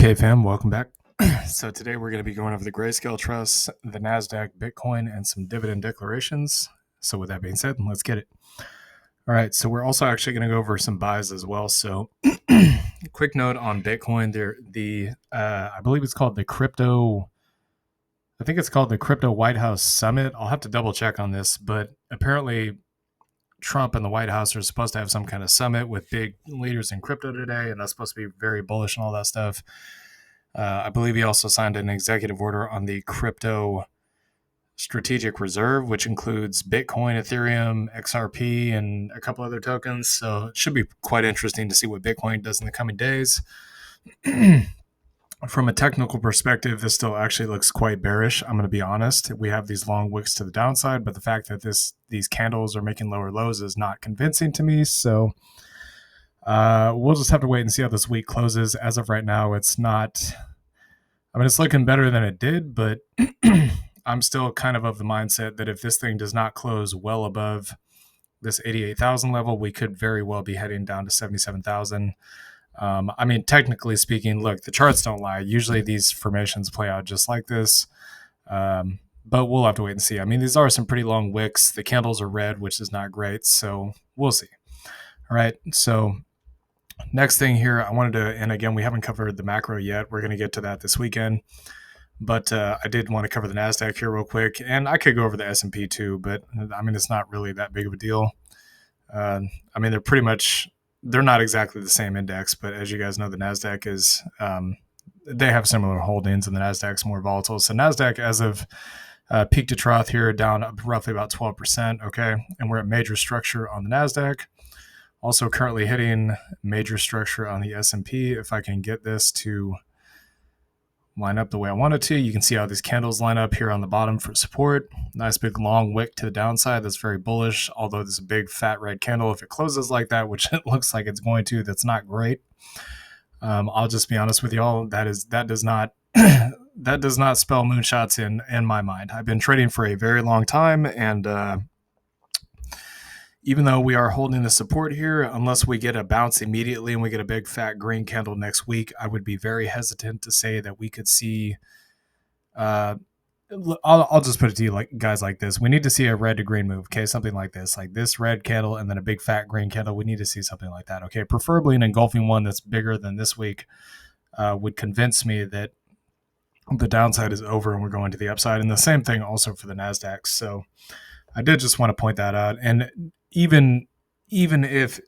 Hey fam, welcome back. So today we're going to be going over the grayscale trusts, the Nasdaq, Bitcoin, and some dividend declarations. So with that being said, let's get it. All right, so we're also actually going to go over some buys as well. So quick note on Bitcoin, I believe it's called the crypto. I think it's called the Crypto White House Summit. I'll have to double check on this, but apparently Trump and the White House are supposed to have some kind of summit with big leaders in crypto today, and that's supposed to be very bullish and all that stuff. I believe he also signed an executive order on the crypto strategic reserve, which includes Bitcoin, Ethereum, XRP, and a couple other tokens. So it should be quite interesting to see what Bitcoin does in the coming days. From a technical perspective, this still actually looks quite bearish. I'm going to be honest. We have these long wicks to the downside, but the fact that these candles are making lower lows is not convincing to me. So we'll just have to wait and see how this week closes. As of right now, it's not. I mean, it's looking better than it did, but I'm still kind of the mindset that if this thing does not close well above this 88,000 level, we could very well be heading down to 77,000. I mean, technically speaking, look, the charts don't lie. Usually these formations play out just like this, but we'll have to wait and see. I mean, these are some pretty long wicks. The candles are red, which is not great, so we'll see. All right, so next thing here, I wanted to, and again, we haven't covered the macro yet. We're going to get to that this weekend, but I did want to cover the Nasdaq here real quick, and I could go over the S&P too, but I mean, it's not really that big of a deal. I mean, they're not exactly the same index, but as you guys know, the Nasdaq is, they have similar holdings, and the Nasdaq's more volatile. So Nasdaq, as of peak to trough here, down roughly about 12%. Okay, and we're at major structure on the Nasdaq. Also currently hitting major structure on the S&P. If I can get this to line up the way I want it to, you can see how these candles line up here on the bottom for support. Nice big long wick to the downside. That's very bullish, although there's a big fat red candle. If it closes like that, which it looks like it's going to, that's not great. I'll just be honest with y'all. That does not that does not spell moonshots in my mind. I've been trading for a very long time, and even though we are holding the support here, unless we get a bounce immediately and we get a big fat green candle next week, I would be very hesitant to say that we could see. I'll just put it to you, like guys, like this. We need to see a red to green move. Okay, something like this red candle and then a big fat green candle. We need to see something like that. Okay, preferably an engulfing one that's bigger than this week would convince me that the downside is over and we're going to the upside. And the same thing also for the Nasdaq. So I did just want to point that out. And even if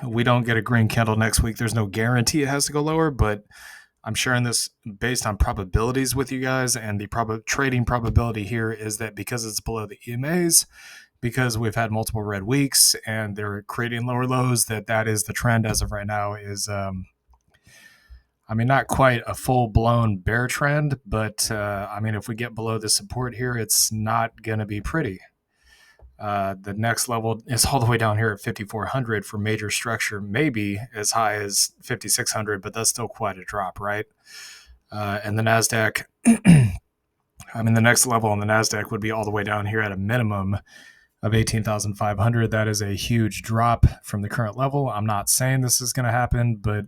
we don't get a green candle next week, there's no guarantee it has to go lower, but I'm sharing this based on probabilities with you guys, and the trading probability here is that because it's below the EMAs, because we've had multiple red weeks and they're creating lower lows, that is the trend as of right now. Is I mean, not quite a full-blown bear trend, but I mean, if we get below the support here, it's not going to be pretty. The next level is all the way down here at 5,400 for major structure, maybe as high as 5,600, but that's still quite a drop, right? And the Nasdaq, I mean, the next level on the Nasdaq would be all the way down here at a minimum of 18,500. That is a huge drop from the current level. I'm not saying this is going to happen, but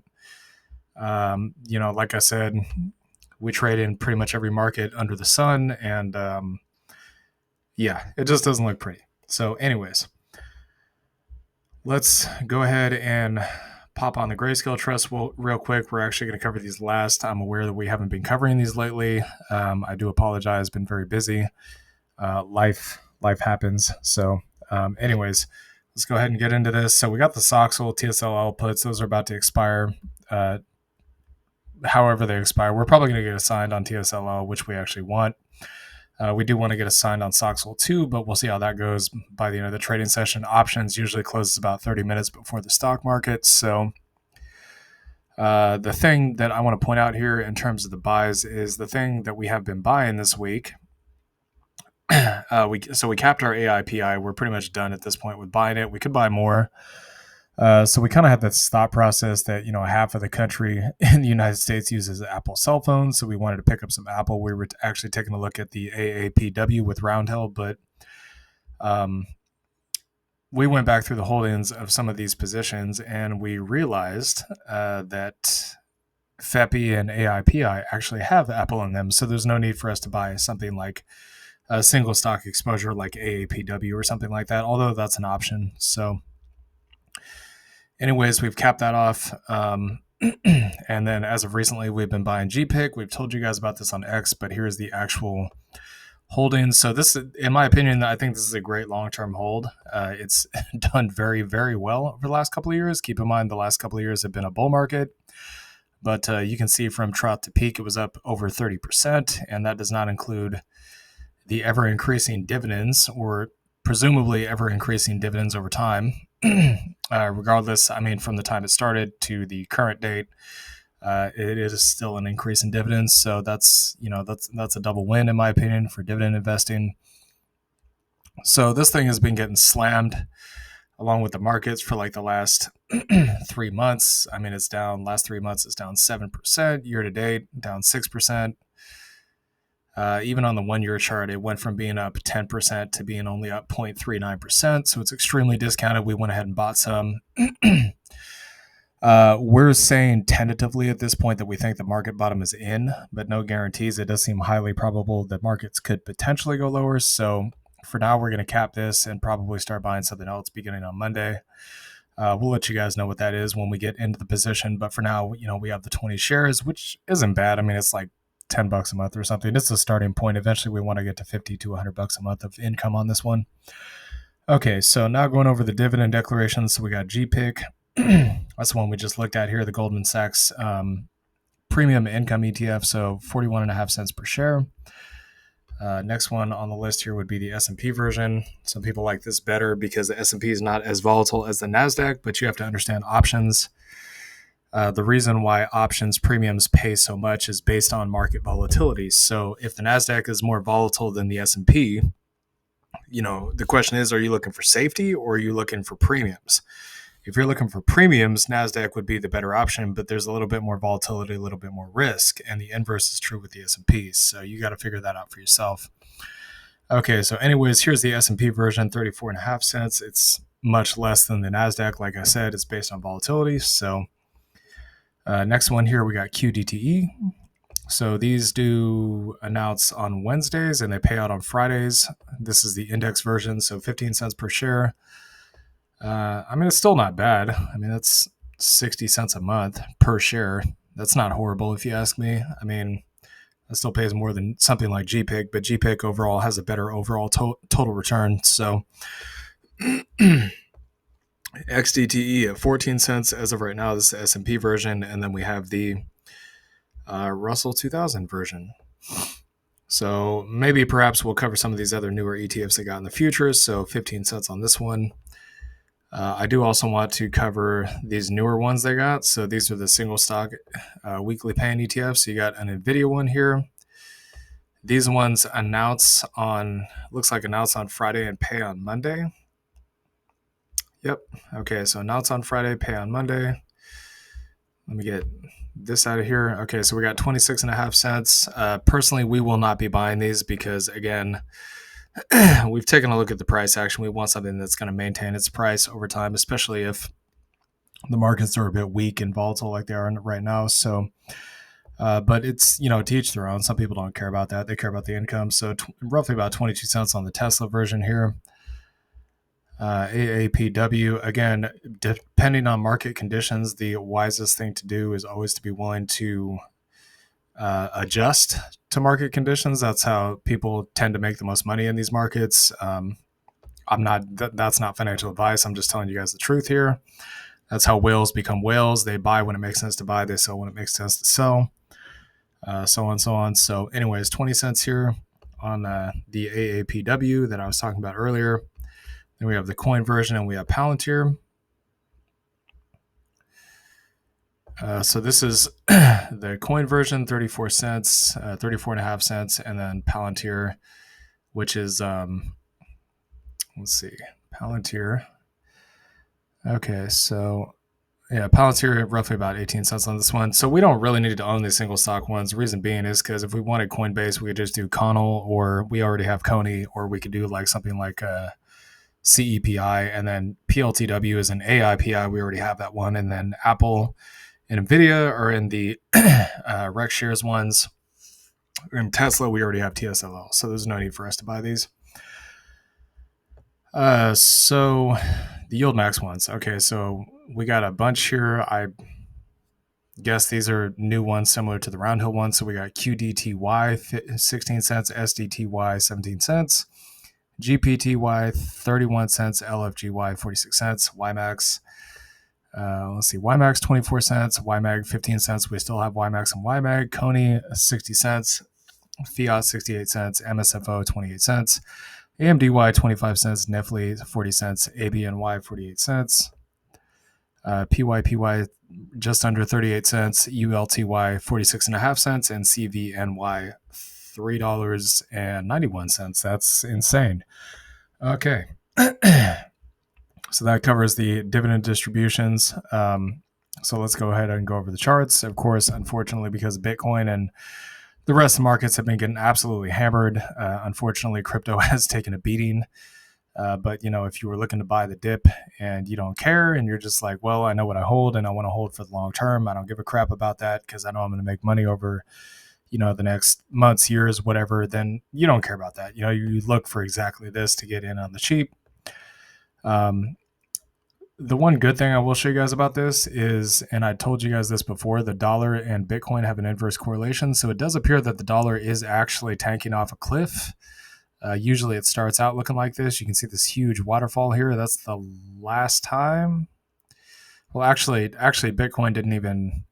like I said, we trade in pretty much every market under the sun, and yeah, it just doesn't look pretty. So anyways, let's go ahead and pop on the grayscale trust real quick. We're actually going to cover these last. I'm aware that we haven't been covering these lately. I do apologize. Been very busy. Life happens. So anyways, let's go ahead and get into this. So we got the Soxel TSL puts. Those are about to expire. However they expire, we're probably going to get assigned on TSLL, which we actually want. We do want to get assigned on Soxel too, but we'll see how that goes by the end of the trading session. Options usually closes about 30 minutes before the stock market. So the thing that I want to point out here in terms of the buys is the thing that we have been buying this week. We capped our AIPI. We're pretty much done at this point with buying it. We could buy more. So we kind of had this thought process that, half of the country in the United States uses Apple cell phones. So we wanted to pick up some Apple. We were actually taking a look at the AAPW with Roundhill, but we went back through the holdings of some of these positions and we realized that FEPI and AIPI actually have Apple in them. So there's no need for us to buy something like a single stock exposure like AAPW or something like that, although that's an option. So anyways, we've capped that off. And then as of recently, we've been buying GPIC. We've told you guys about this on X, but here's the actual holdings. So this, in my opinion, I think this is a great long-term hold. It's done very, very well over the last couple of years. Keep in mind, the last couple of years have been a bull market. But you can see from trough to peak, it was up over 30%, and that does not include the ever-increasing dividends, or presumably ever-increasing dividends over time. Regardless, I mean, from the time it started to the current date, it is still an increase in dividends. So that's a double win, in my opinion, for dividend investing. So this thing has been getting slammed along with the markets for like the last 3 months. I mean, it's down. Last 3 months, it's down 7%. Year to date, down 6%. Even on the 1 year chart, it went from being up 10% to being only up 0.39%. So it's extremely discounted. We went ahead and bought some. We're saying tentatively at this point that we think the market bottom is in, but no guarantees. It does seem highly probable that markets could potentially go lower. So for now, we're going to cap this and probably start buying something else beginning on Monday. We'll let you guys know what that is when we get into the position. But for now, we have the 20 shares, which isn't bad. I mean, it's like $10 a month or something. It's a starting point. Eventually, we want to get to $50 to $100 a month of income on this one. Okay, so now going over the dividend declarations. So we got GPIC. That's the one we just looked at here, the Goldman Sachs premium income ETF. So 41.5 cents per share. Next one on the list here would be the S&P version. Some people like this better because the S&P is not as volatile as the Nasdaq, but you have to understand options. The reason why options premiums pay so much is based on market volatility. So if the Nasdaq is more volatile than the S&P, the question is, are you looking for safety or are you looking for premiums? If you're looking for premiums, Nasdaq would be the better option, but there's a little bit more volatility, a little bit more risk, and the inverse is true with the S&P. So you got to figure that out for yourself. Okay, so anyways, here's the S&P version, 34.5 cents. It's much less than the Nasdaq. Like I said, it's based on volatility. So next one here, we got QDTE. So these do announce on Wednesdays and they pay out on Fridays. This is the index version, so 15 cents per share. I mean, it's still not bad. I mean, that's 60 cents a month per share. That's not horrible if you ask me. I mean, that still pays more than something like GPIC, but GPIC overall has a better overall total return. So XDTE at 14 cents as of right now. This is the S&P version, and then we have the Russell 2000 version. So maybe perhaps we'll cover some of these other newer ETFs that got in the future. So 15 cents on this one. I do also want to cover these newer ones they got. So these are the single stock weekly paying ETFs. So you got an NVIDIA one here. These ones announce on Friday and pay on Monday. Yep. Okay, so announce on Friday, pay on Monday. Let me get this out of here. Okay, so we got 26.5 cents. Personally, we will not be buying these because, again, we've taken a look at the price action. We want something that's going to maintain its price over time, especially if the markets are a bit weak and volatile like they are right now. So, but it's, to each their own. Some people don't care about that. They care about the income. So roughly about 22 cents on the Tesla version here. AAPW, again, depending on market conditions, the wisest thing to do is always to be willing to adjust to market conditions. That's how people tend to make the most money in these markets. That's not financial advice. I'm just telling you guys the truth here. That's how whales become whales. They buy when it makes sense to buy. They sell when it makes sense to sell. So on and so on. So anyways, 20 cents here on the AAPW that I was talking about earlier. Then we have the coin version and we have Palantir. So this is the coin version, 34 cents, 34.5 cents, and then Palantir, which is, let's see, Palantir. Okay, so yeah, Palantir, roughly about 18 cents on this one. So we don't really need to own these single stock ones. The reason being is because if we wanted Coinbase, we could just do Connell, or we already have Coney, or we could do like something like CEPI, and then PLTW is an AIPI. We already have that one. And then Apple In NVIDIA or in the Rex shares ones. In Tesla, we already have TSLL, so there's no need for us to buy these. So the yield max ones. Okay, so we got a bunch here. I guess these are new ones similar to the Roundhill ones. So we got QDTY 16 cents, SDTY 17 cents, GPTY 31 cents, LFGY 46 cents, YMAX. Let's see, YMAX 24 cents, YMAG 15 cents. We still have YMAX and YMAG. Coney 60 cents, Fiat 68 cents, MSFO 28 cents, AMDY 25 cents, Nefli 40 cents, ABNY 48 cents, PYPY just under 38 cents, ULTY 46.5 cents, and CVNY $3.91. That's insane. Okay. So that covers the dividend distributions. So let's go ahead and go over the charts. Of course, unfortunately, because of Bitcoin and the rest of the markets have been getting absolutely hammered. Unfortunately, crypto has taken a beating. But, if you were looking to buy the dip and you don't care and you're just like, well, I know what I hold and I want to hold for the long term. I don't give a crap about that because I know I'm going to make money over, the next months, years, whatever, then you don't care about that. You look for exactly this to get in on the cheap. The one good thing I will show you guys about this is, and I told you guys this before, the dollar and Bitcoin have an inverse correlation. So it does appear that the dollar is actually tanking off a cliff. Usually it starts out looking like this. You can see this huge waterfall here. That's the last time. Well, actually, Bitcoin didn't even.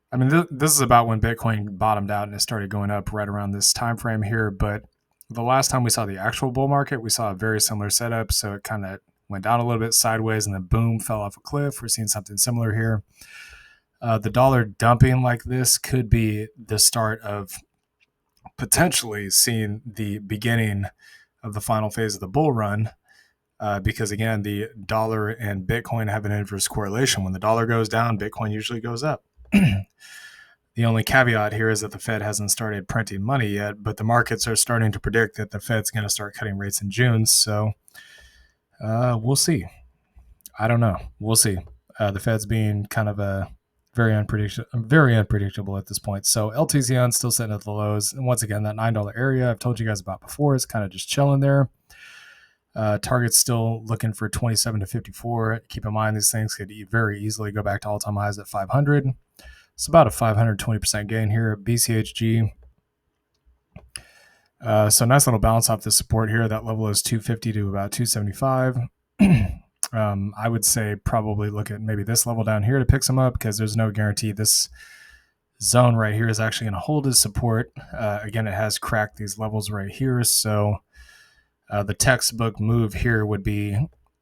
I mean, this is about when Bitcoin bottomed out and it started going up right around this time frame here. But the last time we saw the actual bull market, we saw a very similar setup. So it kind of went down a little bit sideways and then boom, fell off a cliff. We're seeing something similar here. The dollar dumping like this could be the start of potentially seeing the beginning of the final phase of the bull run, because again, the dollar and Bitcoin have an inverse correlation. When the dollar goes down, Bitcoin usually goes up. The only caveat here is that the Fed hasn't started printing money yet, but the markets are starting to predict that the Fed's going to start cutting rates in June. So we'll see. I don't know. We'll see. The Fed's being kind of a very unpredictable at this point. So LTZN still sitting at the lows. And once again, that $9 area I've told you guys about before is kind of just chilling there. Target's still looking for 27 to 54. Keep in mind, these things could very easily go back to all-time highs at 500. It's about a 520% gain here at BCHG. So nice little bounce off the support here. That level is 250 to about 275. I would say probably look at maybe this level down here to pick some up because there's no guarantee this zone right here is actually going to hold as support. Again, it has cracked these levels right here. So the textbook move here would be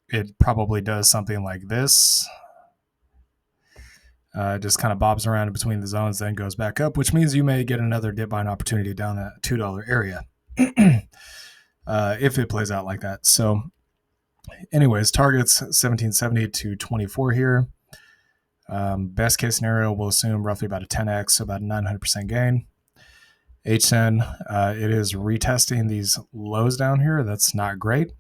it probably does something like this. Just kind of bobs around in between the zones, then goes back up, which means you may get another dip buying opportunity down that $2 area if it plays out like that. So anyways, targets 1770 to 24 here. Best case scenario, we'll assume roughly about a 10x, so about a 900% gain. HSEN, it is retesting these lows down here. That's not great.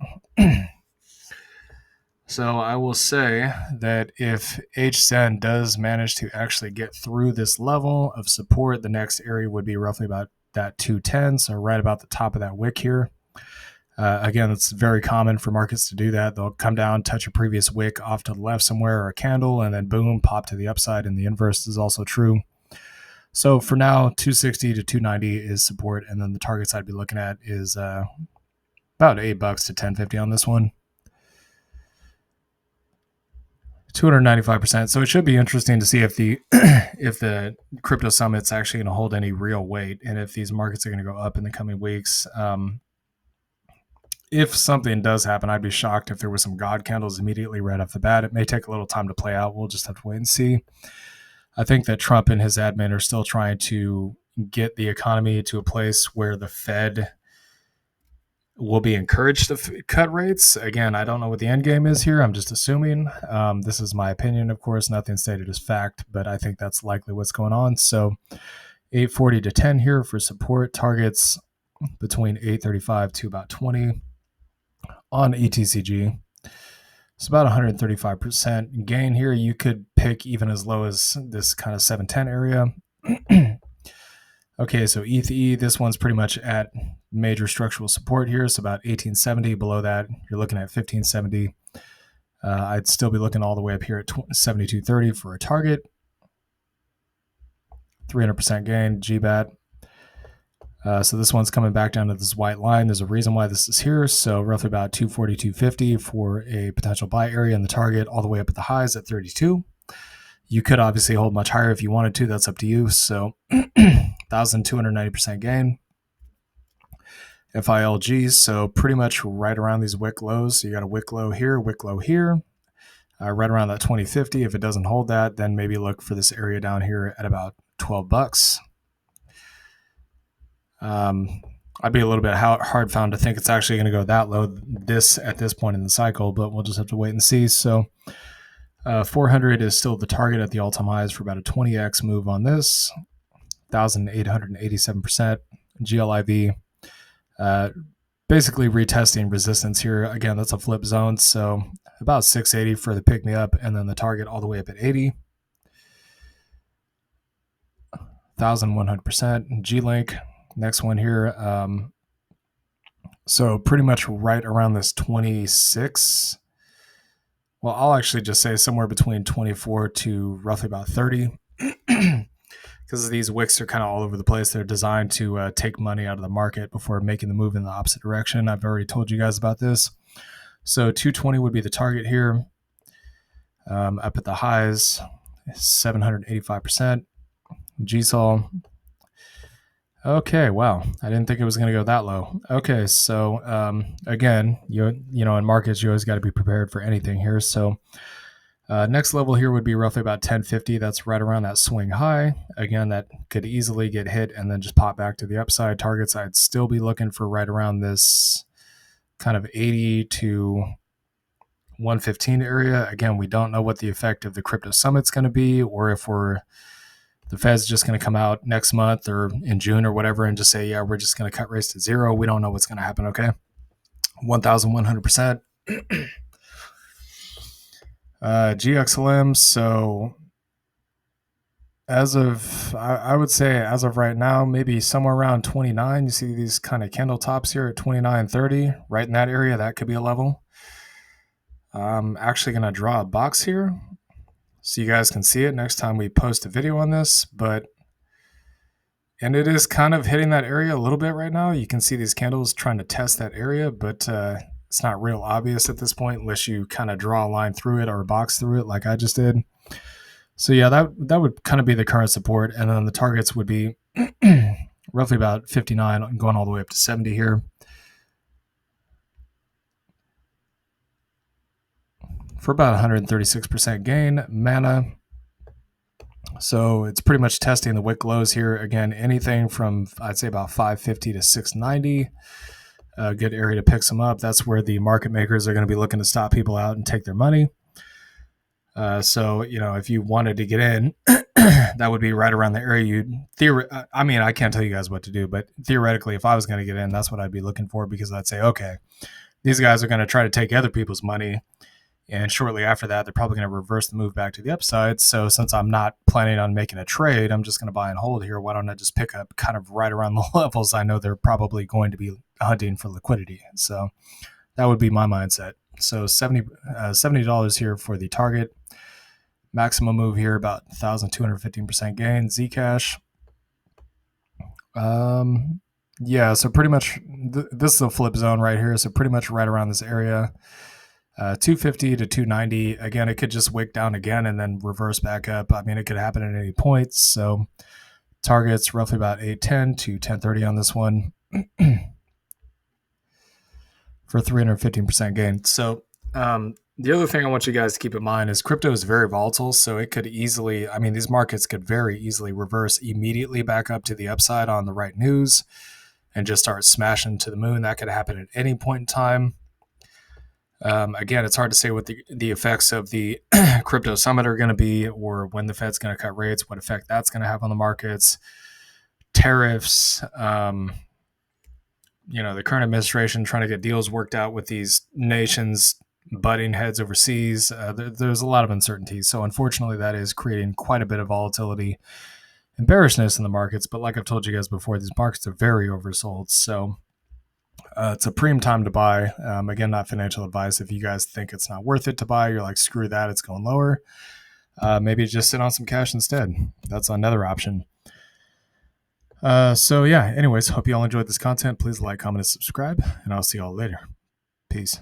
So I will say that if HSEN does manage to actually get through this level of support, the next area would be roughly about that 210, so right about the top of that wick here. Again, it's very common for markets to do that. They'll come down, touch a previous wick off to the left somewhere or a candle, and then boom, pop to the upside, and the inverse is also true. So for now, 260 to 290 is support, and then the targets I'd be looking at is about $8 to 1050 on this one. 295%. So it should be interesting to see if the if the crypto summit's actually going to hold any real weight, and if these markets are going to go up in the coming weeks. If something does happen, I'd be shocked if there were some God candles immediately right off the bat. It may take a little time to play out. We'll just have to wait and see. I think that Trump and his admin are still trying to get the economy to a place where the Fed will be encouraged to cut rates. Again, I don't know what the end game is here. I'm just assuming. This is my opinion, of course. Nothing stated as fact, but I think that's likely what's going on. So 840 to 10 here for support. Targets between 835 to about 20 on ETCG. It's about 135% gain here. You could pick even as low as this kind of 710 area. Okay, so ETH, this one's pretty much at major structural support here. It's about 1870. Below that, you're looking at 1570. I'd still be looking all the way up here at 7230 for a target. 300% gain, GBAT. So this one's coming back down to this white line. There's a reason why this is here. So roughly about 240, 250 for a potential buy area, and the target all the way up at the highs at 32. You could obviously hold much higher if you wanted to. That's up to you. So 1,290% gain. FILG, so pretty much right around these wick lows. So you got a wick low here, right around that 2050. If it doesn't hold that, then maybe look for this area down here at about $12. I'd be a little bit hard found to think it's actually going to go that low at this point in the cycle, but we'll just have to wait and see. So 400 is still the target at the all-time highs for about a 20x move on this. 1,887% GLIV. Basically retesting resistance here. Again, that's a flip zone, so about 680 for the pick me up, and then the target all the way up at 80. 1,100%. G-Link, next one here. So pretty much right around this 26. Well, I'll actually just say somewhere between 24 to roughly about 30. Because these wicks are kind of all over the place. They're designed to take money out of the market before making the move in the opposite direction. I've already told you guys about this. So 220 would be the target here. Up at the highs, 785%. GSOL. Okay, wow. I didn't think it was going to go that low. Okay, so again, you know, in markets, you always got to be prepared for anything here. So next level here would be roughly about 1050. That's right around that swing high. Again, that could easily get hit and then just pop back to the upside. Targets, I'd still be looking for right around this kind of 80 to 115 area. Again, we don't know what the effect of the crypto summit's going to be, or if the Fed's just going to come out next month or in June or whatever and just say, yeah, we're just going to cut rates to zero. We don't know what's going to happen. Okay. 1,100%. GXLM. So I would say as of right now, maybe somewhere around 29. You see these kind of candle tops here at 29.30, right in that area. That could be a level. I'm actually going to draw a box here so you guys can see it next time we post a video on this, and it is kind of hitting that area a little bit right now. You can see these candles trying to test that area, but it's not real obvious at this point unless you kind of draw a line through it or a box through it like I just did. So yeah, that would kind of be the current support, and then the targets would be roughly about 59 going all the way up to 70 here. For about 136% gain. Mana. So it's pretty much testing the wick lows here. Again, anything from, I'd say, about 550 to 690. A good area to pick some up. That's where the market makers are going to be looking to stop people out and take their money. So, you know, if you wanted to get in, that would be right around the area I mean, I can't tell you guys what to do, but theoretically, if I was going to get in, that's what I'd be looking for, because I'd say, okay, these guys are going to try to take other people's money. And shortly after that, they're probably going to reverse the move back to the upside. So since I'm not planning on making a trade, I'm just going to buy and hold here. Why don't I just pick up kind of right around the levels I know they're probably going to be hunting for liquidity? So that would be my mindset. So $70 here for the target. Maximum move here, about 1,215% gain. Zcash. Yeah, so pretty much this is a flip zone right here. So pretty much right around this area. 250 to 290. Again, it could just wick down again and then reverse back up. I mean, it could happen at any point. So targets roughly about 810 to 1030 on this one for 315% gain. So the other thing I want you guys to keep in mind is crypto is very volatile. So it could easily, I mean, these markets could very easily reverse immediately back up to the upside on the right news and just start smashing to the moon. That could happen at any point in time. Again, it's hard to say what the effects of the crypto summit are going to be, or when the Fed's going to cut rates, what effect that's going to have on the markets, tariffs, you know, the current administration trying to get deals worked out with these nations butting heads overseas. There's a lot of uncertainties. So unfortunately, that is creating quite a bit of volatility and bearishness in the markets. But like I've told you guys before, these markets are very oversold. So it's a premium time to buy. Again, not financial advice. If you guys think it's not worth it to buy, you're like, screw that, it's going lower. Maybe just sit on some cash instead. That's another option. So yeah, anyways, hope you all enjoyed this content. Please like, comment, and subscribe, and I'll see you all later. Peace.